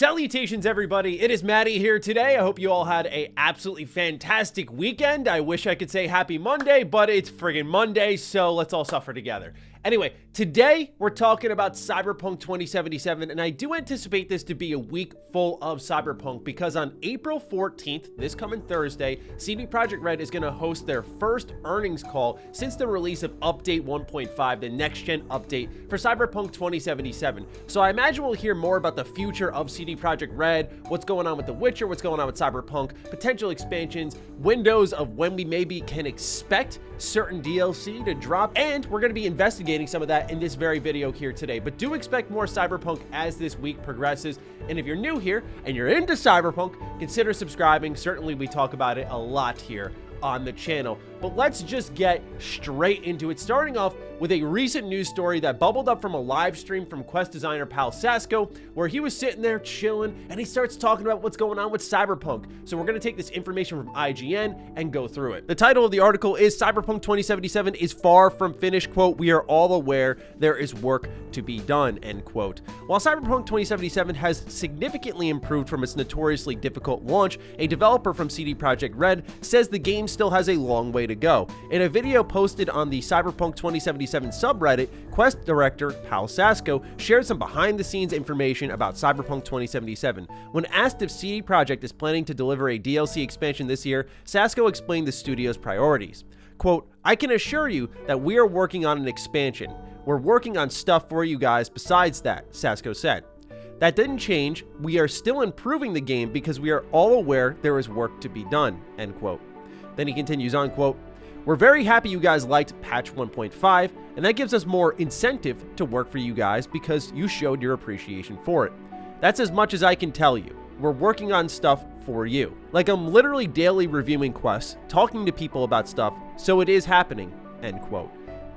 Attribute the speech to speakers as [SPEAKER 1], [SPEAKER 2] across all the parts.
[SPEAKER 1] Salutations, everybody. It is Matty here today. I hope you all had a absolutely fantastic weekend. I wish I could say happy Monday, but it's friggin' Monday, so let's all suffer together. Anyway, today we're talking about Cyberpunk 2077, and I do anticipate this to be a week full of Cyberpunk because on April 14th, this coming Thursday, CD Projekt Red is going to host their first earnings call since the release of Update 1.5, the next-gen update for Cyberpunk 2077. So I imagine we'll hear more about the future of CD Projekt Red, what's going on with The Witcher, what's going on with Cyberpunk, potential expansions, windows of when we maybe can expect certain DLC to drop, and we're going to be investigating some of that in this very video here today. But do expect more Cyberpunk as this week progresses, and if you're new here and you're into Cyberpunk, consider subscribing. Certainly we talk about it a lot here on the channel. But let's just get straight into it, starting off with a recent news story that bubbled up from a live stream from Quest designer Pal Sasko, where he was sitting there chilling and he starts talking about what's going on with Cyberpunk. So we're going to take this information from IGN and go through it. The title of the article is Cyberpunk 2077 is far from finished, quote, we are all aware there is work to be done, end quote. While Cyberpunk 2077 has significantly improved from its notoriously difficult launch, a developer from CD Projekt Red says the game still has a long way to go. In a video posted on the Cyberpunk 2077 subreddit, Quest director Pal Sasko shared some behind-the-scenes information about Cyberpunk 2077. When asked if CD Projekt is planning to deliver a DLC expansion this year, Sasko explained the studio's priorities. Quote, I can assure you that we are working on an expansion. We're working on stuff for you guys besides that, Sasko said. That didn't change. We are still improving the game because we are all aware there is work to be done, end quote. Then he continues on, quote, we're very happy you guys liked patch 1.5, and that gives us more incentive to work for you guys because you showed your appreciation for it. That's as much as I can tell you. We're working on stuff for you. Like, I'm literally daily reviewing quests, talking to people about stuff, so it is happening, end quote.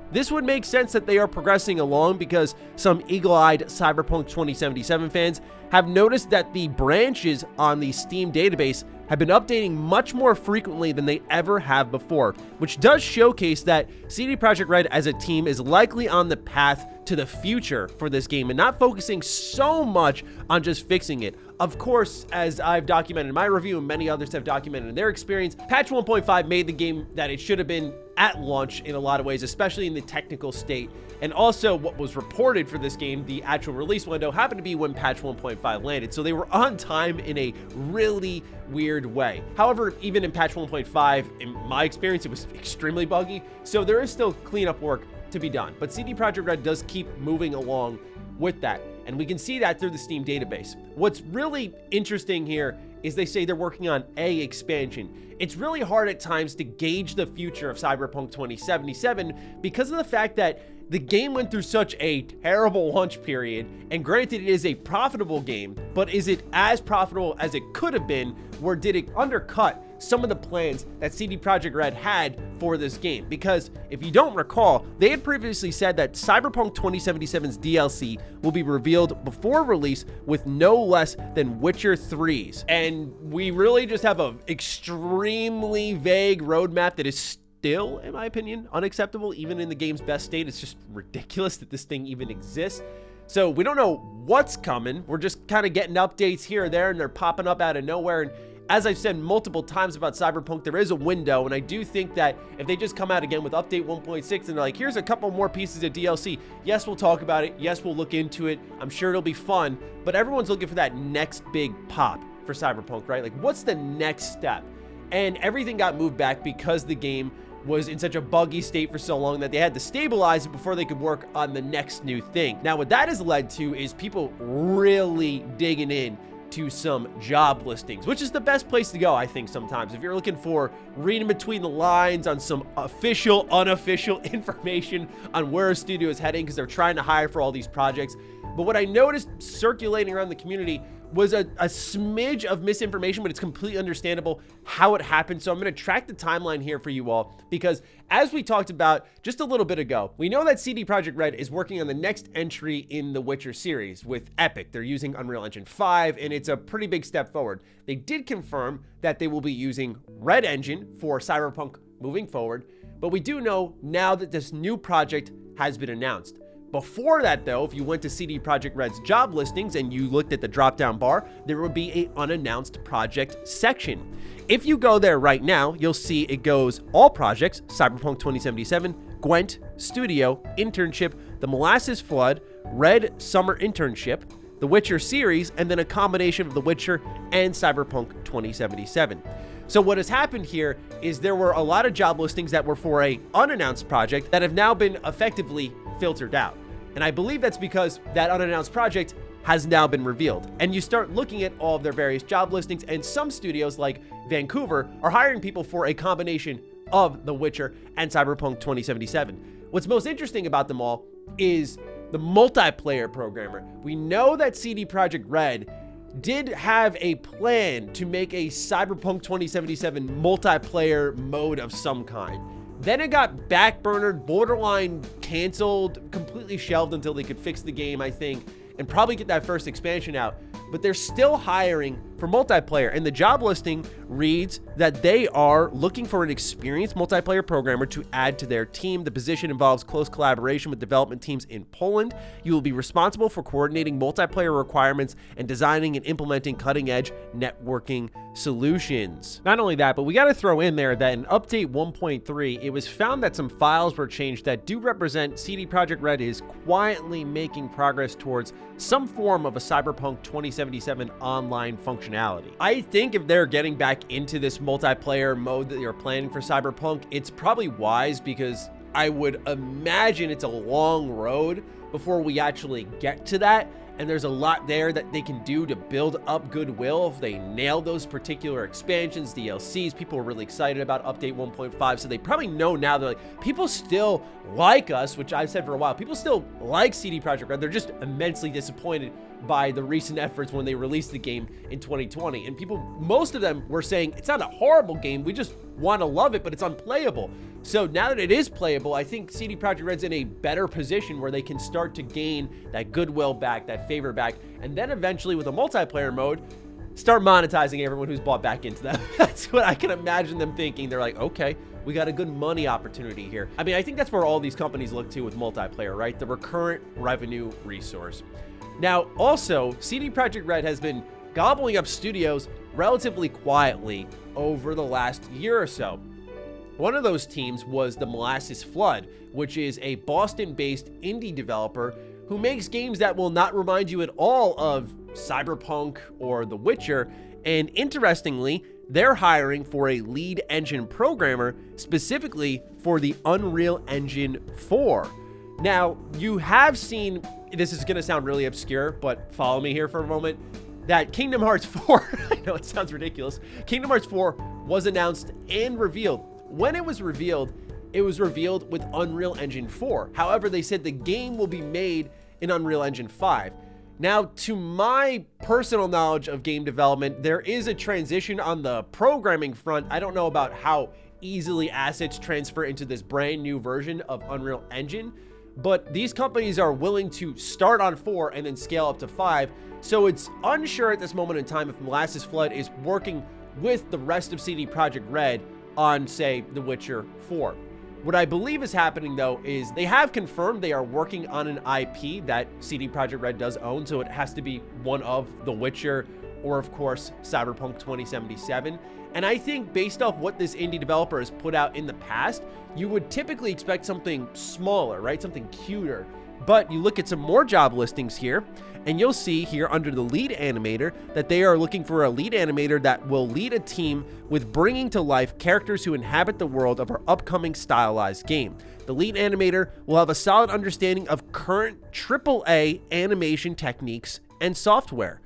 [SPEAKER 1] This would make sense that they are progressing along because some eagle-eyed Cyberpunk 2077 fans have noticed that the branches on the Steam database have been updating much more frequently than they ever have before, which does showcase that CD Projekt Red as a team is likely on the path to the future for this game and not focusing so much on just fixing it. Of course, as I've documented in my review and many others have documented in their experience, patch 1.5 made the game that it should have been at launch in a lot of ways, especially in the technical state. And also what was reported for this game, the actual release window, happened to be when patch 1.5 landed. So they were on time in a really weird way. However, even in patch 1.5, in my experience, it was extremely buggy. So there is still cleanup work to be done. But CD Projekt Red does keep moving along with that. And we can see that through the Steam database. What's really interesting here is they say they're working on a expansion. It's really hard at times to gauge the future of Cyberpunk 2077 because of the fact that the game went through such a terrible launch period, and granted it is a profitable game, but is it as profitable as it could have been, or did it undercut some of the plans that CD Projekt Red had for this game? Because if you don't recall, they had previously said that Cyberpunk 2077's DLC will be revealed before release with no less than Witcher 3's. And we really just have an extremely vague roadmap that is still, in my opinion, unacceptable. Even in the game's best state, it's just ridiculous that this thing even exists. So we don't know what's coming. We're just kind of getting updates here or there, and they're popping up out of nowhere. And as I've said multiple times about Cyberpunk, there is a window, and I do think that if they just come out again with Update 1.6 and they're like, here's a couple more pieces of DLC, yes, we'll talk about it. Yes, we'll look into it. I'm sure it'll be fun, but everyone's looking for that next big pop for Cyberpunk, right? Like, what's the next step? And everything got moved back because the game was in such a buggy state for so long that they had to stabilize it before they could work on the next new thing. Now, what that has led to is people really digging in to some job listings, which is the best place to go, I think, sometimes. If you're looking for reading between the lines on some official, unofficial information on where a studio is heading, because they're trying to hire for all these projects. But what I noticed circulating around the community was a smidge of misinformation, but it's completely understandable how it happened. So I'm going to track the timeline here for you all, because as we talked about just a little bit ago, we know that CD Projekt Red is working on the next entry in the Witcher series with Epic. They're using Unreal Engine 5, and it's a pretty big step forward. They did confirm that they will be using Red Engine for Cyberpunk moving forward, but we do know now that this new project has been announced. Before that, though, if you went to CD Projekt Red's job listings and you looked at the drop-down bar, there would be an unannounced project section. If you go there right now, you'll see it goes all projects, Cyberpunk 2077, Gwent, Studio, Internship, the Molasses Flood, Red Summer Internship, the Witcher series, and then a combination of The Witcher and Cyberpunk 2077. So what has happened here is there were a lot of job listings that were for a unannounced project that have now been effectively filtered out. And I believe that's because that unannounced project has now been revealed. And you start looking at all of their various job listings, and some studios like Vancouver are hiring people for a combination of The Witcher and Cyberpunk 2077. What's most interesting about them all is the multiplayer programmer. We know that CD Projekt Red did have a plan to make a Cyberpunk 2077 multiplayer mode of some kind. Then it got backburnered, borderline canceled, completely shelved until they could fix the game, I think, and probably get that first expansion out. But they're still hiring for multiplayer, and the job listing reads that they are looking for an experienced multiplayer programmer to add to their team. The position involves close collaboration with development teams in Poland. You will be responsible for coordinating multiplayer requirements and designing and implementing cutting-edge networking solutions. Not only that, but we got to throw in there that in update 1.3, it was found that some files were changed that do represent CD Projekt Red is quietly making progress towards some form of a Cyberpunk 2077 online functionality. I think if they're getting back into this multiplayer mode that you're planning for Cyberpunk, it's probably wise, because I would imagine it's a long road before we actually get to that. And there's a lot there that they can do to build up goodwill if they nail those particular expansions, DLCs. People are really excited about update 1.5, so they probably know now. They're like, people still like us, which I've said for a while. People still like CD Projekt Red. They're just immensely disappointed by the recent efforts when they released the game in 2020. And people, most of them were saying, it's not a horrible game, we just want to love it, but it's unplayable. So now that it is playable, I think CD Projekt Red's in a better position where they can start to gain that goodwill back, that favor back, and then eventually with a multiplayer mode, start monetizing everyone who's bought back into them. That's what I can imagine them thinking. They're like, okay, we got a good money opportunity here. I mean, I think that's where all these companies look to with multiplayer, right? The recurrent revenue resource. Now, also, CD Projekt Red has been gobbling up studios relatively quietly over the last year or so. One of those teams was the Molasses Flood, which is a Boston-based indie developer who makes games that will not remind you at all of Cyberpunk or The Witcher. And interestingly, they're hiring for a lead engine programmer specifically for the Unreal Engine 4. Now, you have seen, this is going to sound really obscure, but follow me here for a moment, that Kingdom Hearts 4, I know it sounds ridiculous, Kingdom Hearts 4 was announced and revealed. When it was revealed with Unreal Engine 4. However, they said the game will be made in Unreal Engine 5. Now, to my personal knowledge of game development, there is a transition on the programming front. I don't know about how easily assets transfer into this brand new version of Unreal Engine, but these companies are willing to start on 4 and then scale up to 5. So it's unsure at this moment in time if Molasses Flood is working with the rest of CD Projekt Red on, say, The Witcher 4. What I believe is happening, though, is they have confirmed they are working on an IP that CD Projekt Red does own, so it has to be one of The Witcher or, of course, Cyberpunk 2077. And I think based off what this indie developer has put out in the past, you would typically expect something smaller, right? Something cuter. But you look at some more job listings here, and you'll see here under the lead animator that they are looking for a lead animator that will lead a team with bringing to life characters who inhabit the world of our upcoming stylized game. The lead animator will have a solid understanding of current AAA animation techniques and software.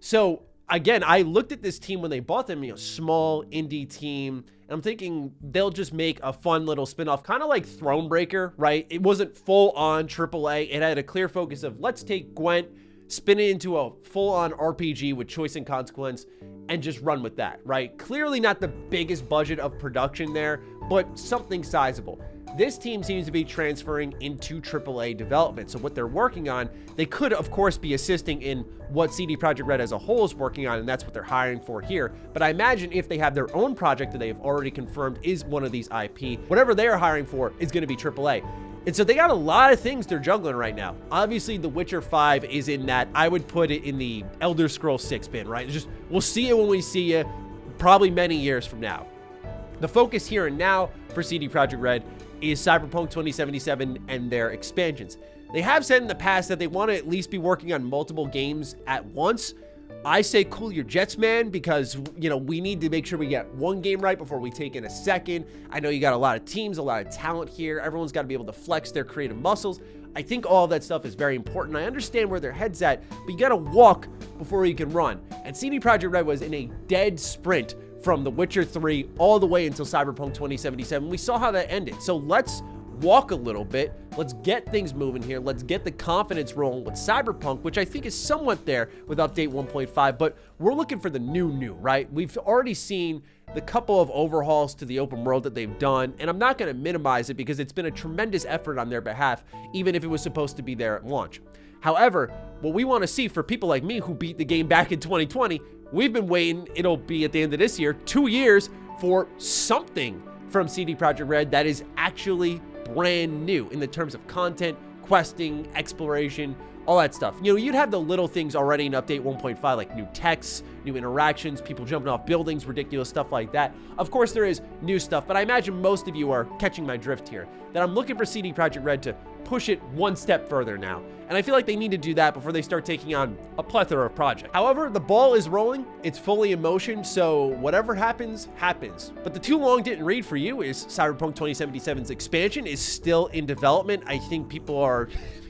[SPEAKER 1] So again, I looked at this team when they bought them, small indie team, and I'm thinking they'll just make a fun little spin-off, kind of like Thronebreaker, right? It wasn't full-on AAA. It had a clear focus of let's take Gwent, spin it into a full-on RPG with choice and consequence, and just run with that, right? Clearly not the biggest budget of production there, but something sizable. This team seems to be transferring into AAA development. So what they're working on, they could, of course, be assisting in what CD Projekt Red as a whole is working on, and that's what they're hiring for here. But I imagine if they have their own project that they've already confirmed is one of these IP, whatever they are hiring for is going to be AAA. And so they got a lot of things they're juggling right now. Obviously, The Witcher 5 is in that. I would put it in the Elder Scrolls 6 bin, right? It's just, we'll see it when we see it, probably many years from now. The focus here and now for CD Projekt Red is Cyberpunk 2077 and their expansions. They have said in the past that they want to at least be working on multiple games at once. I say cool your jets, man, because, you know, we need to make sure we get one game right before we take in a second. I know you got a lot of teams, a lot of talent here. Everyone's got to be able to flex their creative muscles. I think all of that stuff is very important. I understand where their head's at, but you got to walk before you can run. And CD Projekt Red was in a dead sprint from The Witcher 3 all the way until Cyberpunk 2077. We saw how that ended. So let's walk a little bit. Let's get things moving here. Let's get the confidence rolling with Cyberpunk, which I think is somewhat there with update 1.5, but we're looking for the new, right? We've already seen the couple of overhauls to the open world that they've done, and I'm not going to minimize it because it's been a tremendous effort on their behalf, even if it was supposed to be there at launch. However, what we want to see for people like me who beat the game back in 2020, we've been waiting, it'll be at the end of this year, 2 years for something from CD Projekt Red that is actually brand new in the terms of content, questing, exploration, all that stuff. You know, you'd have the little things already in update 1.5, like new texts, new interactions, people jumping off buildings, ridiculous stuff like that. Of course, there is new stuff, but I imagine most of you are catching my drift here, that I'm looking for CD Projekt Red to push it one step further now. And I feel like they need to do that before they start taking on a plethora of projects. However, the ball is rolling, it's fully in motion, so whatever happens, happens. But the too long didn't read for you is Cyberpunk 2077's expansion is still in development. I think people are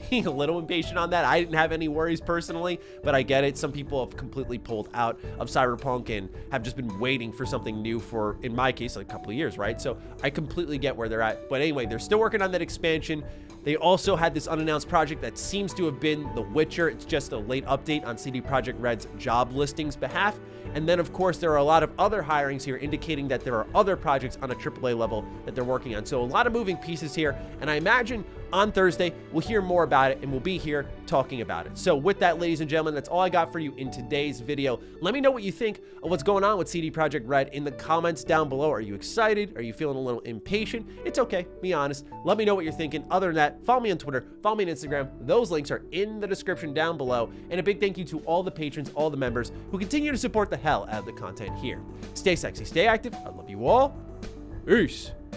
[SPEAKER 1] being a little impatient on that. I didn't have any worries personally, but I get it. Some people have completely pulled out of Cyberpunk and have just been waiting for something new for, in my case, like a couple of years, right? So I completely get where they're at. But anyway, they're still working on that expansion. They also had this unannounced project that seems to have been The Witcher. It's just a late update on CD Projekt Red's job listings behalf. And then, of course, there are a lot of other hirings here indicating that there are other projects on a AAA level that they're working on. So a lot of moving pieces here. And I imagine on Thursday, we'll hear more about it and we'll be here talking about it. So with that, ladies and gentlemen, that's all I got for you in today's video. Let me know what you think of what's going on with CD Projekt Red in the comments down below. Are you excited? Are you feeling a little impatient? It's okay. Be honest. Let me know what you're thinking. Other than that, follow me on Twitter, follow me on Instagram. Those links are in the description down below. And a big thank you to all the patrons, all the members who continue to support the hell out of the content here. Stay sexy, stay active. I love you all. Peace.